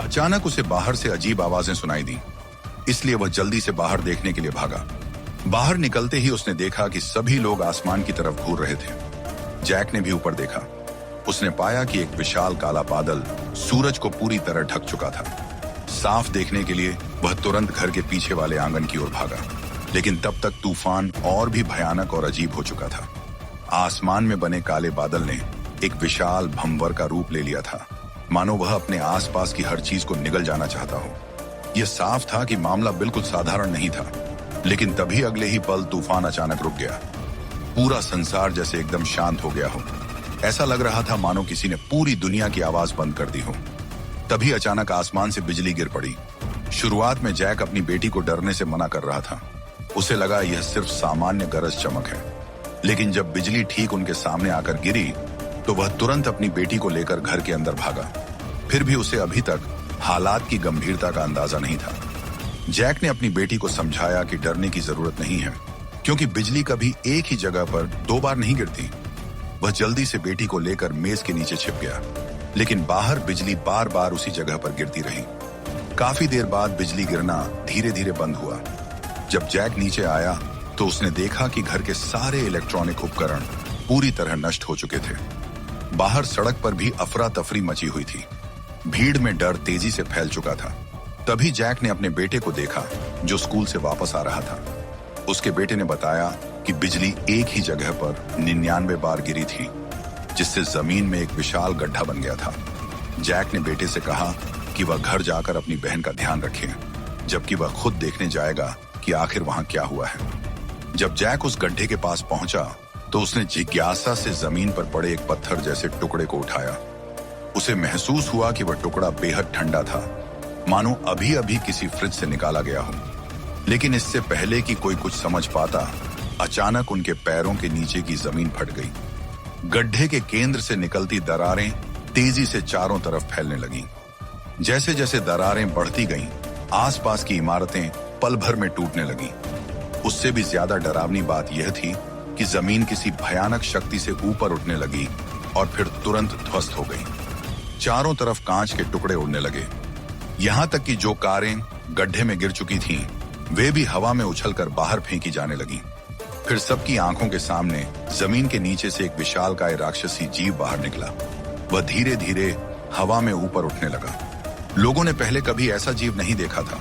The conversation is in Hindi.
अचानक उसे बाहर से अजीब आवाजें सुनाई दी, इसलिए वह जल्दी से बाहर देखने के लिए भागा। बाहर निकलते ही उसने देखा कि सभी लोग आसमान की तरफ घूर रहे थे। जैक ने भी ऊपर देखा। उसने पाया कि एक विशाल काला बादल सूरज को पूरी तरह ढक चुका था। साफ देखने के लिए वह तुरंत घर के पीछे वाले आंगन की ओर भागा, लेकिन तब तक तूफान और भी भयानक और अजीब हो चुका था। आसमान में बने काले बादल ने एक विशाल भंवर का रूप ले लिया था, मानो वह अपने आसपास की हर चीज को निगल जाना चाहता हो। यह साफ था कि मामला बिल्कुल साधारण नहीं था, लेकिन तभी अगले ही पल तूफान अचानक रुक गया। पूरा संसार जैसे एकदम शांत हो गया हो। ऐसा लग रहा था मानो किसी ने पूरी दुनिया की आवाज बंद कर दी हो। तभी अचानक आसमान से बिजली गिर पड़ी। शुरुआत में जैक अपनी बेटी को डरने से मना कर रहा था। उसे लगा यह सिर्फ सामान्य गरज चमक है, लेकिन जब बिजली ठीक उनके सामने आकर गिरी तो वह तुरंत अपनी बेटी को लेकर घर के अंदर भागा। फिर भी उसे अभी तक हालात की गंभीरता का अंदाजा नहीं था। जैक ने अपनी बेटी को समझाया कि डरने की जरूरत नहीं है, क्योंकि बिजली कभी एक ही जगह पर 2 बार नहीं गिरती। वह जल्दी से बेटी को लेकर मेज के नीचे छिप गया, लेकिन बाहर बिजली बार बार उसी जगह पर गिरती रही। काफी देर बाद बिजली गिरना धीरे धीरे बंद हुआ। जब जैक नीचे आया तो उसने देखा कि घर के सारे इलेक्ट्रॉनिक उपकरण पूरी तरह नष्ट हो चुके थे। बाहर सड़क पर भी अफरा तफरी मची हुई थी। भीड़ में डर तेजी से फैल चुका था। तभी जैक ने अपने बेटे को देखा, जो स्कूल से वापस आ रहा था। उसके बेटे ने बताया कि बिजली एक ही जगह पर 99 बार गिरी थी, जिससे जमीन में एक विशाल गड्ढा बन गया था। जैक ने बेटे से कहा कि वह घर जाकर अपनी बहन का ध्यान रखे, जबकि वह खुद देखने जाएगा कि आखिर वहां क्या हुआ है। जब जैक उस गड्ढे के पास पहुंचा तो उसने जिज्ञासा से जमीन पर पड़े एक पत्थर जैसे टुकड़े को उठाया। उसे महसूस हुआ कि वह टुकड़ा बेहद ठंडा था, मानो अभी अभी किसी फ्रिज से निकाला गया हो। लेकिन इससे पहले कि कोई कुछ समझ पाता, अचानक उनके पैरों के नीचे की जमीन फट गई। गड्ढे के केंद्र से निकलती दरारें तेजी से चारों तरफ फैलने लगीं। जैसे जैसे दरारें बढ़ती गईं, आसपास की इमारतें पल भर में टूटने लगीं। उससे भी ज्यादा डरावनी बात यह थी कि जमीन किसी भयानक शक्ति से ऊपर उठने लगी और फिर तुरंत ध्वस्त हो गई। चारों तरफ कांच के टुकड़े उड़ने लगे। यहां तक कि जो कारें गड्ढे में गिर चुकी थीं, वे भी हवा में उछलकर बाहर फेंकी जाने लगीं। फिर सबकी आंखों के सामने जमीन के नीचे से एक विशालकाय राक्षसी जीव बाहर निकला। वह धीरे धीरे हवा में ऊपर उठने लगा। लोगों ने पहले कभी ऐसा जीव नहीं देखा था।